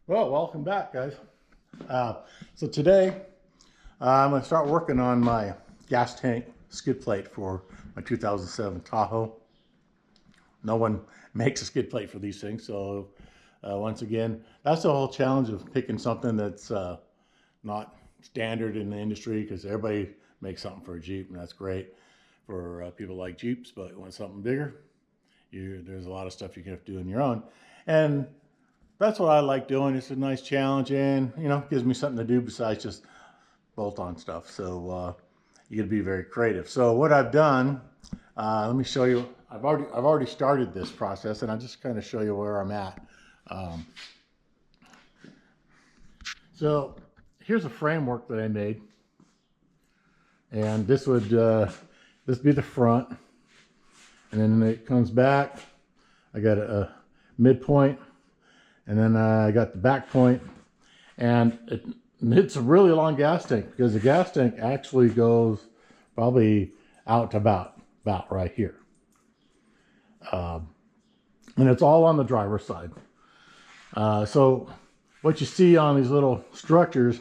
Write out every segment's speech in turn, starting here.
Well, welcome back, guys. So today I'm going to start working on my gas tank skid plate for my 2007 Tahoe. No one makes a skid plate for these things, so once again, that's the whole challenge of picking something that's not standard in the industry, because everybody makes something for a Jeep, and that's great for people like Jeeps, but you want something bigger, there's a lot of stuff you can have to do on your own. And that's what I like doing. It's a nice challenge, and gives me something to do besides just bolt on stuff. So you got to be very creative. So what I've done, let me show you. I've already started this process, and I'll just kind of show you where I'm at. So here's a framework that I made, and this would this be the front, and then it comes back. I got a midpoint. And then I got the back point, and it's a really long gas tank, because the gas tank actually goes probably out to about right here. And it's all on the driver's side. So what you see on these little structures,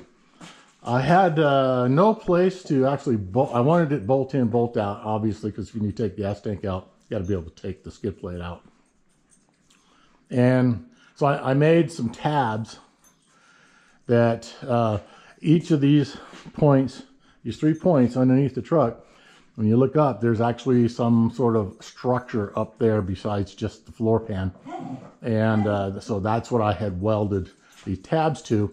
I had no place to actually bolt. I wanted it bolt in, bolt out, obviously, because when you take the gas tank out, you got to be able to take the skid plate out. And so I made some tabs that each of these points, these 3 points underneath the truck, when you look up, there's actually some sort of structure up there besides just the floor pan. And so that's what I had welded these tabs to.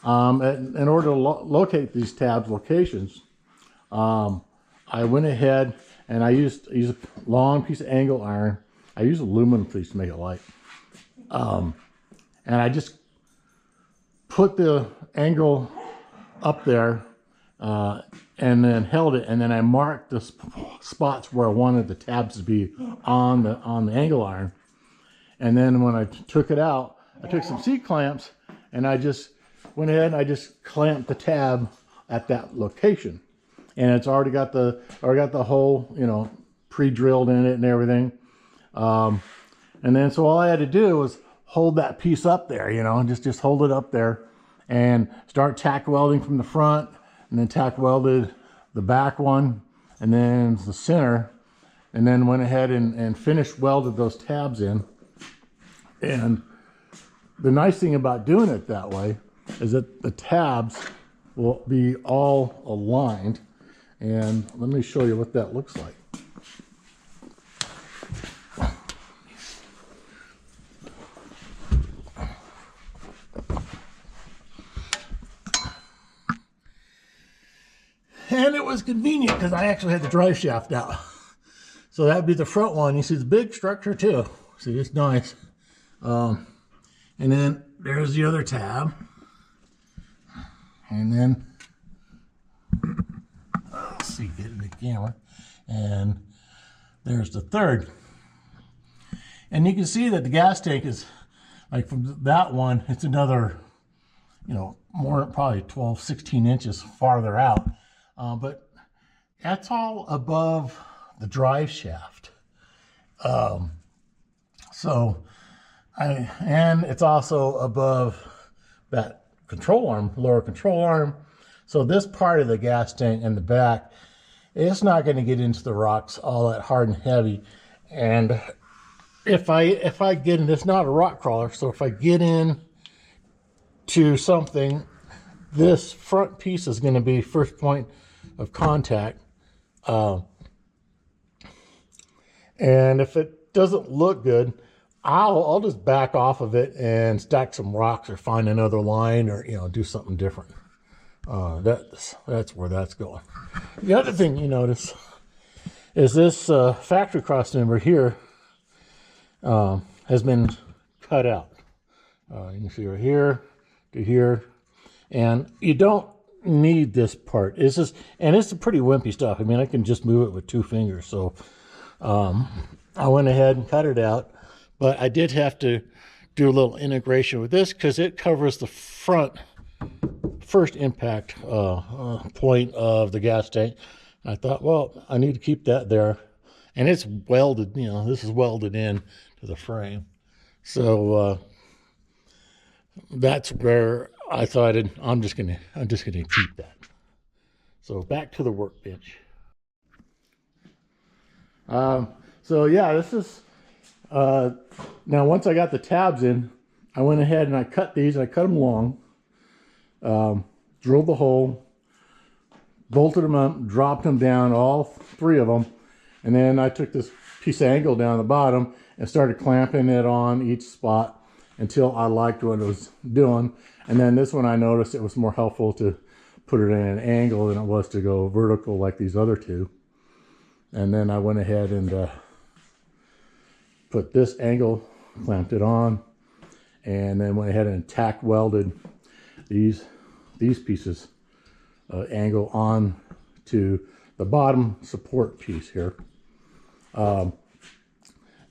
In order to locate these tabs locations, I went ahead and I used a long piece of angle iron. I used aluminum piece to make it light. And I just put the angle up there and then held it, and then I marked the spots where I wanted the tabs to be on the angle iron. And then when I took it out, I took some C-clamps and I just went ahead and I just clamped the tab at that location. And it's already got the hole, pre-drilled in it and everything. And then so all I had to do was hold that piece up there, and just hold it up there and start tack welding from the front, and then tack welded the back one and then the center, and then went ahead and finished welded those tabs in. And the nice thing about doing it that way is that the tabs will be all aligned. And let me show you what that looks like. And it was convenient because I actually had the drive shaft out. So that'd be the front one. You see the big structure too. See, it's nice. And then there's the other tab. And then, let's see, get in the camera. And there's the third. And you can see that the gas tank is, like from that one, it's another, more, probably 12, 16 inches farther out. But that's all above the drive shaft. And it's also above that control arm, lower control arm. So this part of the gas tank in the back, it's not going to get into the rocks all that hard and heavy. And if I get in, it's not a rock crawler, so if I get in to something, this front piece is going to be first point of contact. And if it doesn't look good, I'll just back off of it and stack some rocks or find another line, or do something different. That's where that's going. The other thing you notice is this factory cross member here has been cut out. You can see right here to here, and you don't need this part. It's just, and it's pretty wimpy stuff. I mean, I can just move it with 2 fingers. So I went ahead and cut it out, but I did have to do a little integration with this because it covers the first impact point of the gas tank. I thought, well, I need to keep that there, and it's welded, this is welded in to the frame. So that's where I thought I'm just gonna keep that. So back to the workbench. So yeah, this is now once I got the tabs in, I went ahead and I cut these. I cut them long, drilled the hole, bolted them up, dropped them down, all three of them, and then I took this piece of angle down the bottom and started clamping it on each spot until I liked what it was doing. And then this one I noticed it was more helpful to put it in an angle than it was to go vertical like these other two. And then I went ahead and put this angle, clamped it on, and then went ahead and tack welded these pieces angle on to the bottom support piece here.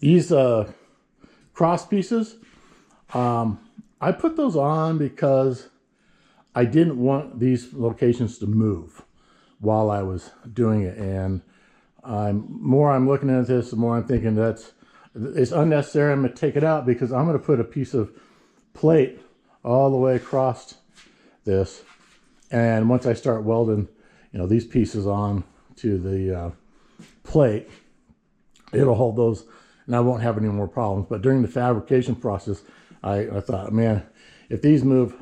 These cross pieces, I put those on because I didn't want these locations to move while I was doing it. And more I'm looking at this, the more I'm thinking it's unnecessary. I'm going to take it out because I'm going to put a piece of plate all the way across this. And once I start welding, these pieces on to the plate, it'll hold those and I won't have any more problems. But during the fabrication process, I thought, man, if these move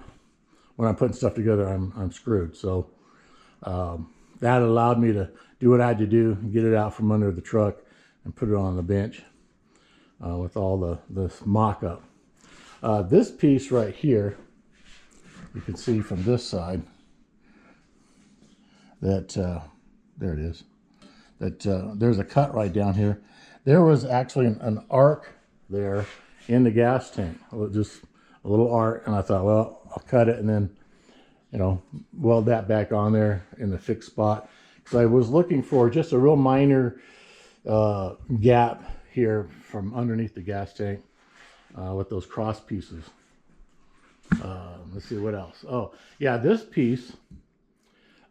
when I'm putting stuff together, I'm screwed. So that allowed me to do what I had to do, get it out from under the truck and put it on the bench with all the mock-up. This piece right here, you can see from this side that, there it is, that there's a cut right down here. There was actually an arc there in the gas tank, just a little arc, and I thought, well, I'll cut it and then, weld that back on there in the fixed spot. Because I was looking for just a real minor gap here from underneath the gas tank with those cross pieces. Let's see what else. Oh, yeah, this piece,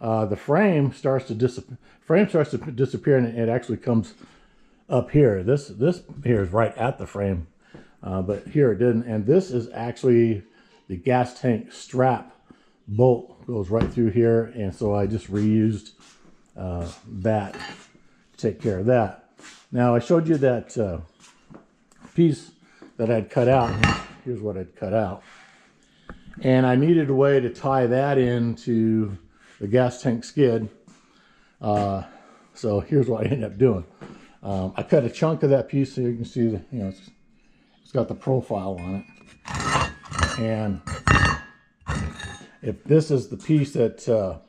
the frame starts to disappear, and it actually comes up here. This here is right at the frame, but here it didn't. And this is actually the gas tank strap bolt goes right through here, and so I just reused that to take care of that. Now I showed you that piece that I'd cut out. Here's what I'd cut out, and I needed a way to tie that into the gas tank skid. So here's what I ended up doing. I cut a chunk of that piece so you can see that it's got the profile on it. And if this is the piece that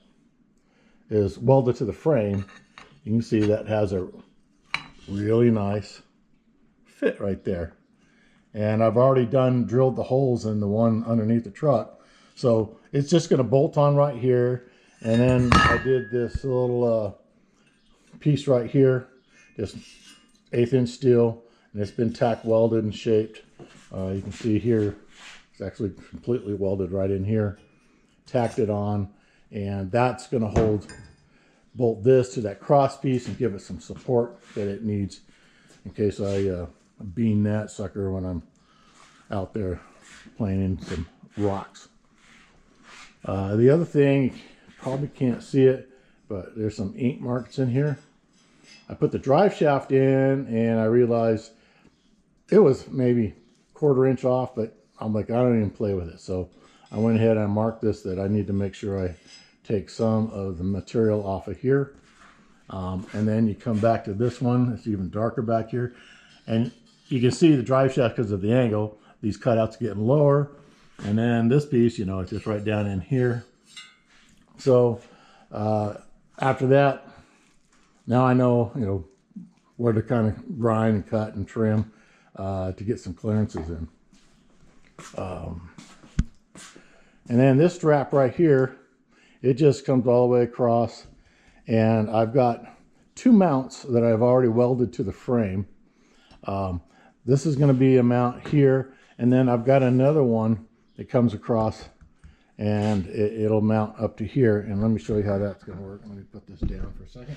is welded to the frame, you can see that has a really nice fit right there. And I've already drilled the holes in the one underneath the truck. So it's just going to bolt on right here. And then I did this little piece right here, just 1/8 inch steel, and it's been tack welded and shaped. You can see here, it's actually completely welded right in here. Tacked it on, and that's going to bolt this to that cross piece and give it some support that it needs in case I bean that sucker when I'm out there playing in some rocks. The other thing, you probably can't see it, but there's some ink marks in here. I put the drive shaft in and I realized it was maybe 1/4 inch off, but I'm like, I don't even play with it. So I went ahead and marked this that I need to make sure I take some of the material off of here. And then you come back to this one. It's even darker back here. And you can see the drive shaft because of the angle. These cutouts getting lower. And then this piece, it's just right down in here. So after that, now I know, where to kind of grind and cut and trim to get some clearances in. And then this strap right here, it just comes all the way across, and I've got 2 mounts that I've already welded to the frame. This is going to be a mount here, and then I've got another one that comes across, and it'll mount up to here. And let me show you how that's going to work. Let me put this down for a second.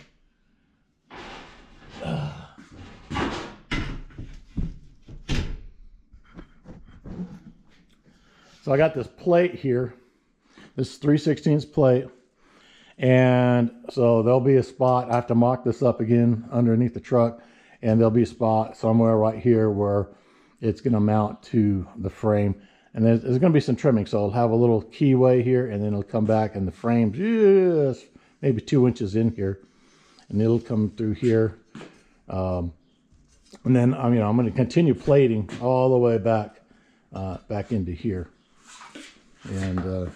So I got this plate here, this 3/16 plate, and so there'll be a spot. I have to mock this up again underneath the truck, and there'll be a spot somewhere right here where it's going to mount to the frame. And there's going to be some trimming, so it'll have a little keyway here, and then it'll come back, and the frame's just maybe 2 inches in here, and it'll come through here. And then I'm going to continue plating all the way back into here. And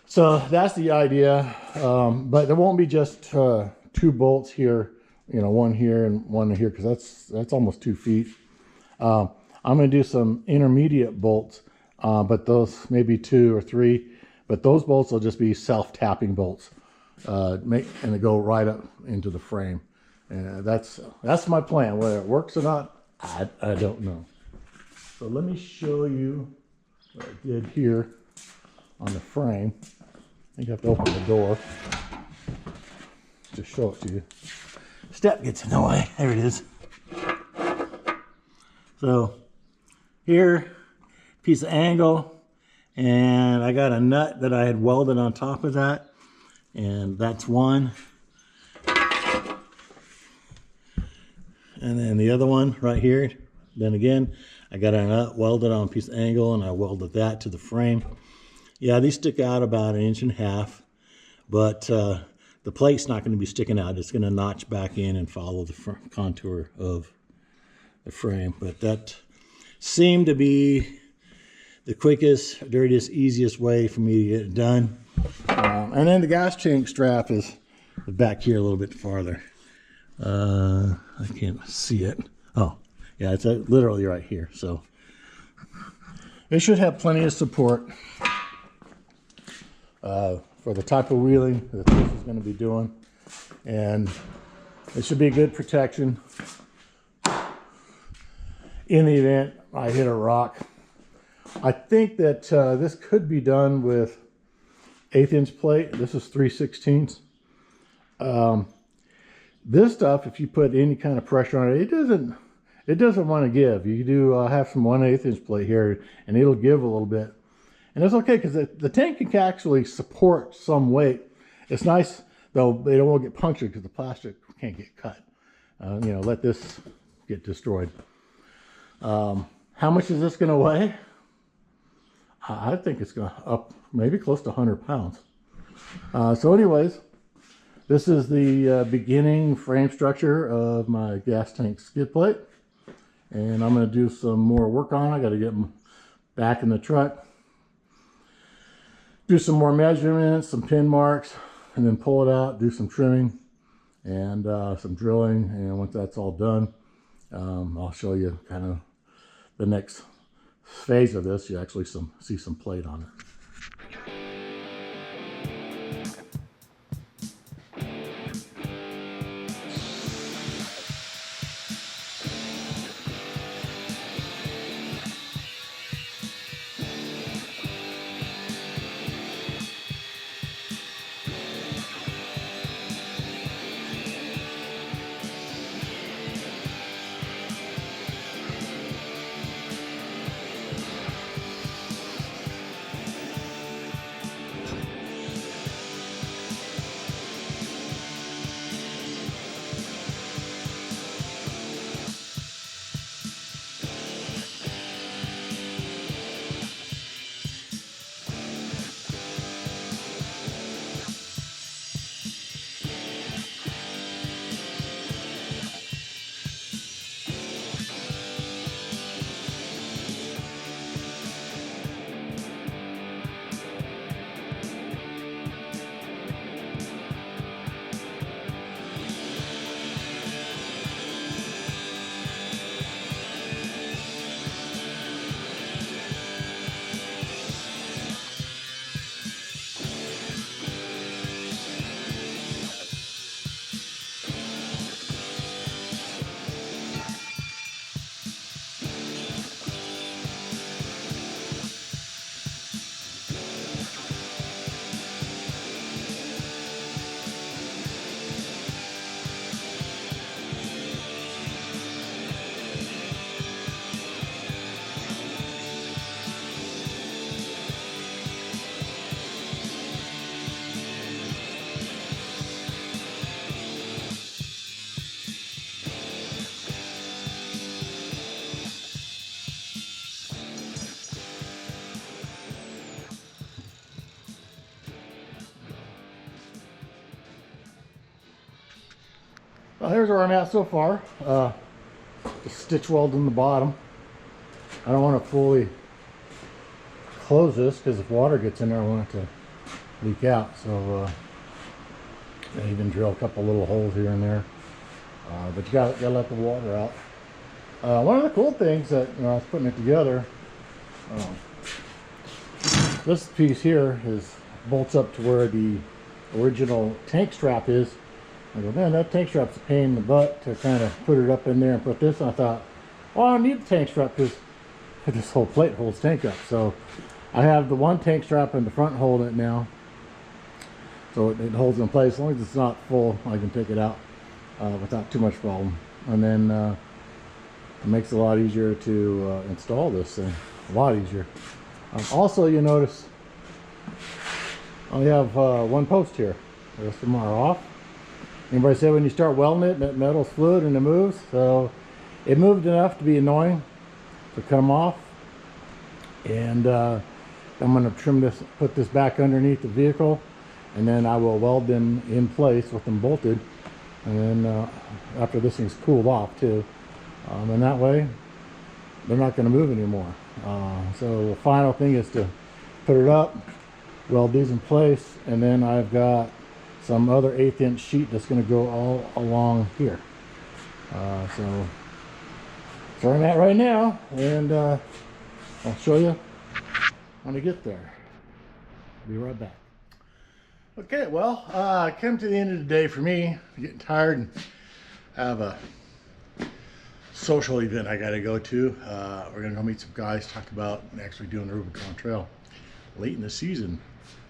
so that's the idea. But there won't be just 2 bolts here, one here and one here, because that's almost 2 feet. I'm going to do some intermediate bolts, but those maybe 2 or 3, but those bolts will just be self-tapping bolts, and they go right up into the frame. And that's my plan. Whether it works or not, I don't know. So let me show you what I did here on the frame. I think I have to open the door to show it to you. Step gets in the way. There it is. So here, piece of angle, and I got a nut that I had welded on top of that, and that's one. And then the other one right here, then again, I got a nut welded on a piece of angle, and I welded that to the frame. Yeah, these stick out about 1.5 inches, but the plate's not going to be sticking out. It's going to notch back in and follow the contour of the frame. But that seemed to be the quickest, dirtiest, easiest way for me to get it done. And then the gas tank strap is back here a little bit farther. I can't see it. Oh, yeah, it's literally right here. So it should have plenty of support for the type of wheeling that this is going to be doing. And it should be good protection in the event I hit a rock. I think that this could be done with 1/8 inch plate. This is 3/16. This stuff, if you put any kind of pressure on it, it doesn't want to give. You do have some 1/8 inch plate here, and it'll give a little bit. And it's okay, because the tank can actually support some weight. It's nice, though, they don't want to get punctured because the plastic can't get cut. Let this get destroyed. How much is this going to weigh? I think it's going to up maybe close to 100 pounds. So anyways, this is the beginning frame structure of my gas tank skid plate. And I'm going to do some more work on it. I got to get them back in the truck. Do some more measurements, some pin marks, and then pull it out, do some trimming and some drilling. And once that's all done, I'll show you kind of the next phase of this. You actually see some plate on it. Well, here's where I'm at so far. Just stitch welding the bottom. I don't want to fully close this because if water gets in there I want it to leak out. So I even drill a couple little holes here and there. But you gotta let the water out. One of the cool things that I was putting it together, this piece here bolts up to where the original tank strap is. I go, man, that tank strap's a pain in the butt to kind of put it up in there and put this. And I thought, well, I don't need the tank strap because this whole plate holds tank up. So I have the one tank strap in the front holding it now. So it holds in place. As long as it's not full, I can take it out without too much problem. And then it makes it a lot easier to install this thing. A lot easier. Also, you notice I only have one post here. The rest of them are off. Anybody say when you start welding it, that metal's fluid and it moves? So it moved enough to be annoying to come off. And I'm going to trim this, put this back underneath the vehicle, and then I will weld them in place with them bolted. And then after this thing's cooled off too, and that way they're not going to move anymore. So the final thing is to put it up, weld these in place, and then I've got some other 1/8 inch sheet that's going to go all along here. So that's where I'm at right now, and I'll show you when I get there. Be right back. Okay, well, I came to the end of the day for me. I'm getting tired and I have a social event I got to go to. We're going to go meet some guys, talk about actually doing the Rubicon Trail late in the season.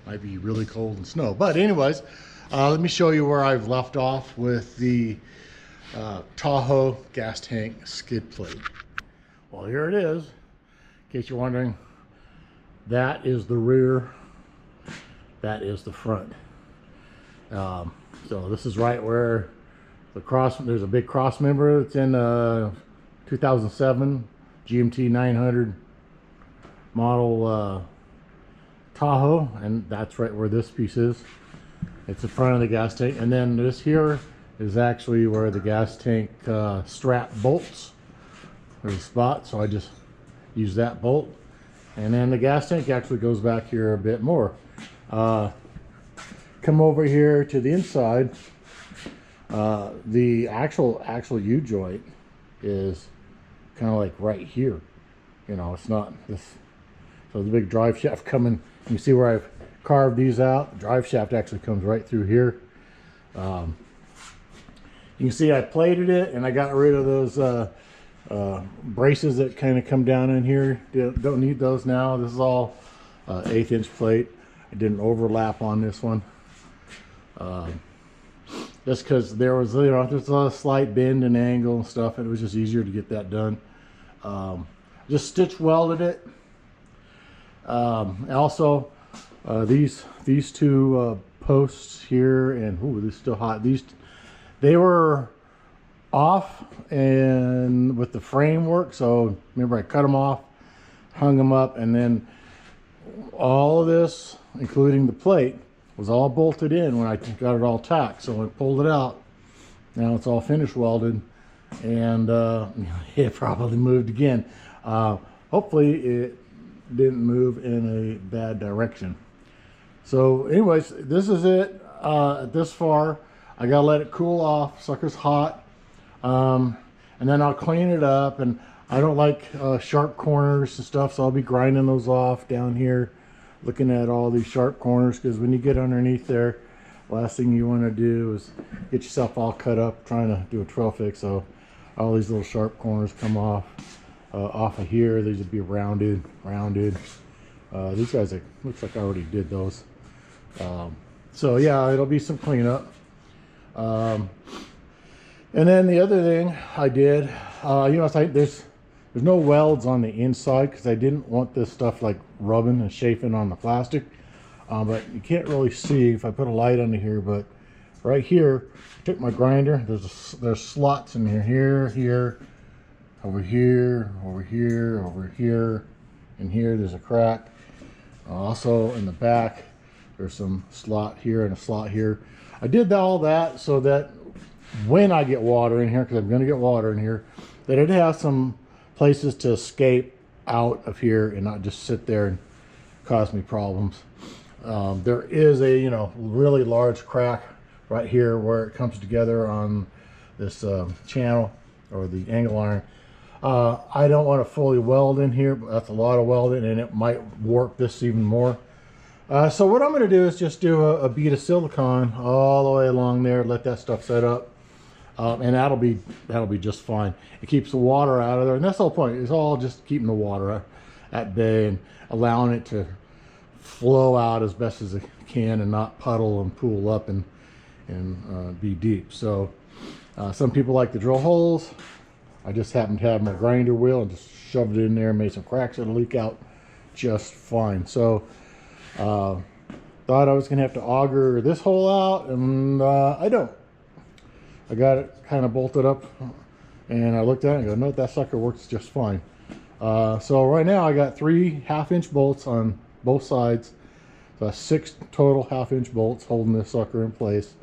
Might be really cold and snow. But anyways, let me show you where I've left off with the Tahoe gas tank skid plate. Well, here it is. In case you're wondering, that is the rear, that is the front. So this is right where the cross, there's a big cross member. It's in 2007 GMT 900 model Tahoe, and that's right where this piece is. It's the front of the gas tank, and then this here is actually where the gas tank strap bolts. There's a spot, so I just use that bolt, and then the gas tank actually goes back here a bit more. Come over here to the inside. The actual U-joint is kind of like right here. You know, it's not this. So the big drive shaft coming. You see where I've carved these out. The drive shaft actually comes right through here. You can see I plated it, and I got rid of those braces that kind of come down in here. Don't need those now. This is all 1/8 inch plate. I didn't overlap on this one. Just because there was, there's a slight bend and angle and stuff, and it was just easier to get that done. Just stitch welded it. Also, these two posts here, and ooh, they're still hot. They were off and with the framework, so remember I cut them off, hung them up, and then all of this, including the plate, was all bolted in when I got it all tacked. So when I pulled it out, now it's all finish welded, and it probably moved again. Hopefully it didn't move in a bad direction. So anyways, this is it this far. I gotta let it cool off. Sucker's hot, and then I'll clean it up. And I don't like sharp corners and stuff, so I'll be grinding those off down here, looking at all these sharp corners, because when you get underneath there, last thing you want to do is get yourself all cut up trying to do a trail fix. So all these little sharp corners come off of here. These would be rounded. These guys, it looks like I already did those. So yeah, it'll be some cleanup. And then the other thing I did, it's like there's no welds on the inside because I didn't want this stuff like rubbing and chafing on the plastic. But you can't really see if I put a light under here, but right here, I took my grinder. There's slots in here, over here, and here there's a crack. Also in the back, there's some slot here and a slot here. I did all that so that when I get water in here, because I'm going to get water in here, that it has some places to escape out of here and not just sit there and cause me problems. There is a really large crack right here where it comes together on this channel or the angle iron. I don't want to fully weld in here, but that's a lot of welding and it might warp this even more. So what I'm going to do is just do a bead of silicone all the way along there, let that stuff set up, and that'll be just fine. It keeps the water out of there, and that's the whole point. It's all just keeping the water at bay and allowing it to flow out as best as it can and not puddle and pool up and be deep. So some people like to drill holes. I just happen to have my grinder wheel and just shoved it in there and made some cracks that'll leak out just fine. So thought I was gonna have to auger this hole out, and I don't. I got it kind of bolted up, and I looked at it and go, no, that sucker works just fine. So right now I got 3 1/2-inch bolts on both sides. So 6 total 1/2-inch bolts holding this sucker in place.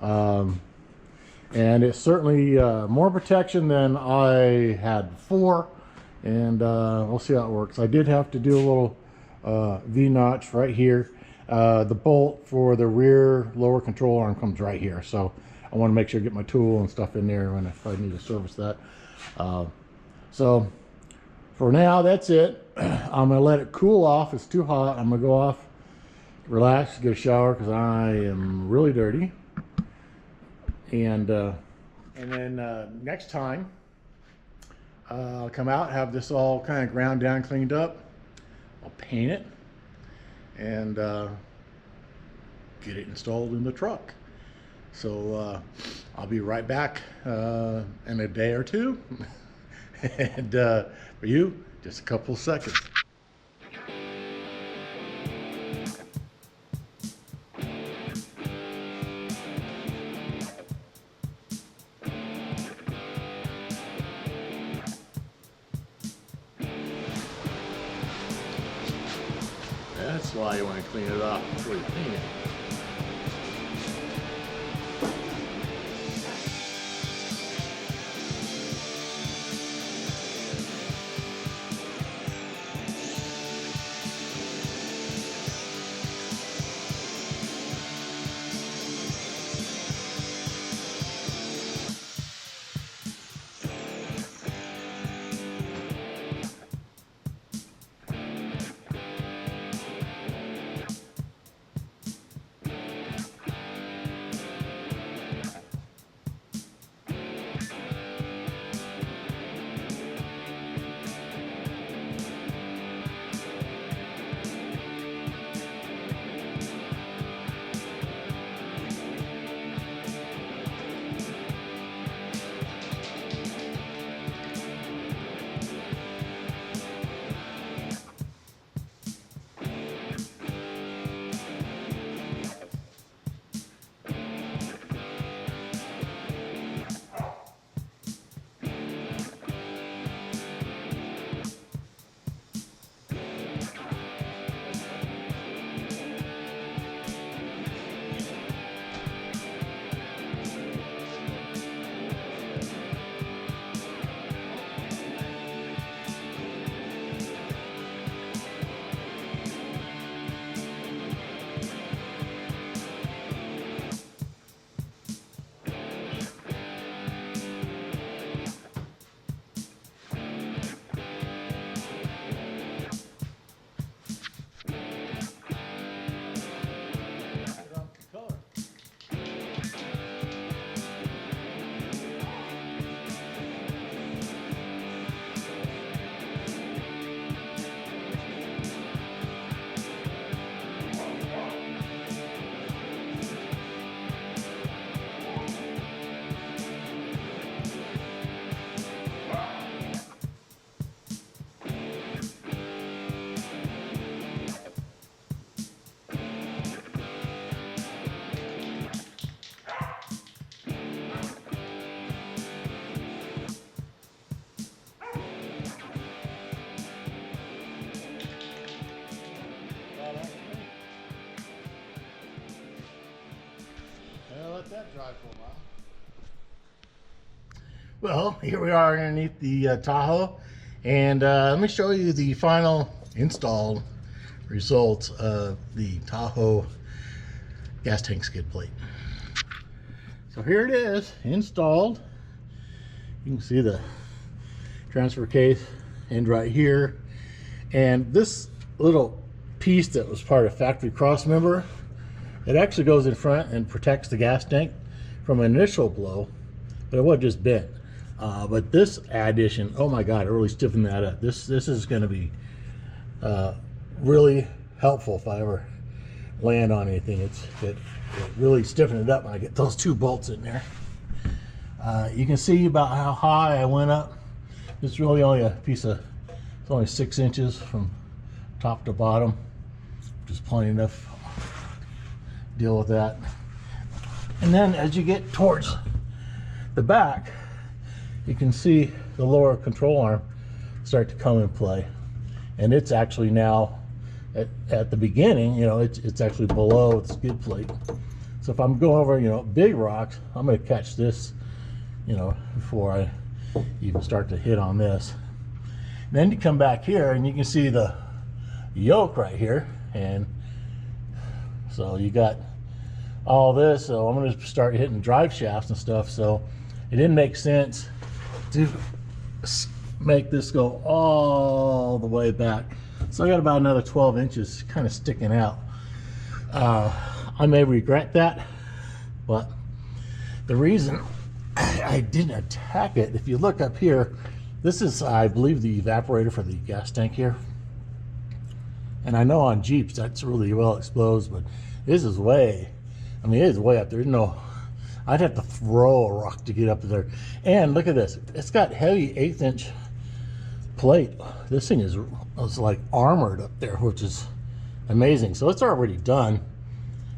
And it's certainly more protection than I had before, and we'll see how it works. I did have to do a little V-notch right here. The bolt for the rear lower control arm comes right here, so I want to make sure I get my tool and stuff in there when if I need to service that. So for now, that's it. I'm gonna let it cool off. It's too hot. I'm gonna go off, relax, get a shower because I am really dirty. And then next time I'll come out, have this all kind of ground down, cleaned up. I'll paint it and get it installed in the truck. So I'll be right back in a day or two. And for you, just a couple seconds. That's why you want to clean it off before you paint it. Let that dry for a while. Well, here we are underneath the Tahoe, and let me show you the final installed results of the Tahoe gas tank skid plate. So here it is, installed. You can see the transfer case end right here, and this little piece that was part of factory cross member, it actually goes in front and protects the gas tank from an initial blow, but it wasn't just bent. But this addition, oh my God, it really stiffened that up. This is going to be really helpful if I ever land on anything. It really stiffened it up when I get those two bolts in there. You can see about how high I went up. It's really only a piece of, it's only 6 inches from top to bottom, which is plenty enough to deal with that. And then as you get towards the back, you can see the lower control arm start to come in play, and it's actually now at the beginning, you know, it's actually below the skid plate. So if I'm going over, you know, big rocks, I'm going to catch this, you know, before I even start to hit on this. And then you come back here and you can see the yoke right here, and so you got all this. So I'm going to start hitting drive shafts and stuff, so it didn't make sense to make this go all the way back. So I got about another 12 inches kind of sticking out. I may regret that, but the reason I didn't attack it, if you look up here, this is, I believe, the evaporator for the gas tank here. And I know on Jeeps that's really well exposed, but this is way, I mean, it is way up there. No, I'd have to throw a rock to get up there. And look at this, it's got heavy 1/8 inch plate. This thing is like armored up there, which is amazing. So it's already done.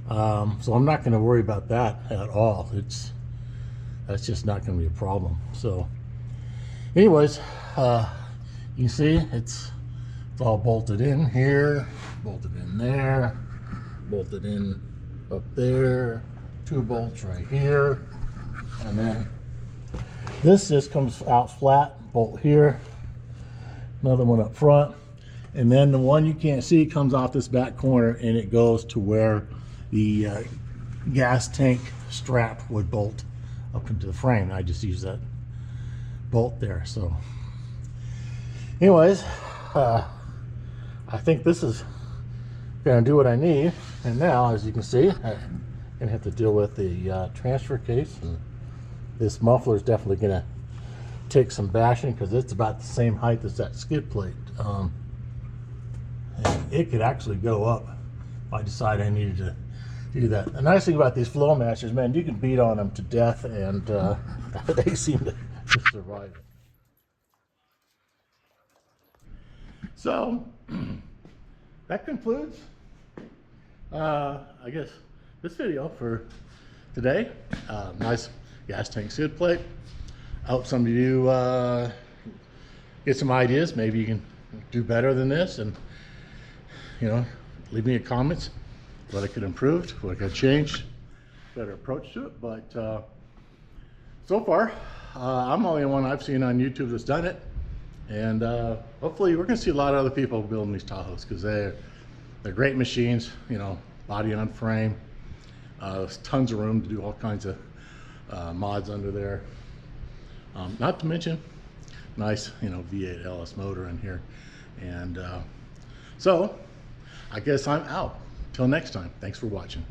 So I'm not going to worry about that at all. That's just not going to be a problem. So anyways, you can see it's all bolted in here, bolted in there, bolted in up there, 2 bolts right here, and then this just comes out flat, bolt here, another one up front, and then the one you can't see comes off this back corner, and it goes to where the gas tank strap would bolt up into the frame. I just use that bolt there. So anyways, I think this is gonna do what I need. And now, as you can see, I'm gonna have to deal with the transfer case, and this muffler is definitely gonna take some bashing because it's about the same height as that skid plate. And it could actually go up if I decide I needed to do that. The nice thing about these flow masters, man, you can beat on them to death, and they seem to survive it. So that concludes, I guess, this video for today. Nice gas tank skid plate. I hope some of you get some ideas. Maybe you can do better than this, and you know, leave me a comment what I could improve, what I could change, better approach to it. But so far, I'm the only one I've seen on YouTube that's done it, and hopefully we're going to see a lot of other people building these Tahoes, because they're great machines. You know, body on frame. There's tons of room to do all kinds of mods under there. Not to mention, nice, you know, V8 LS motor in here. And so I guess I'm out. Till next time, thanks for watching.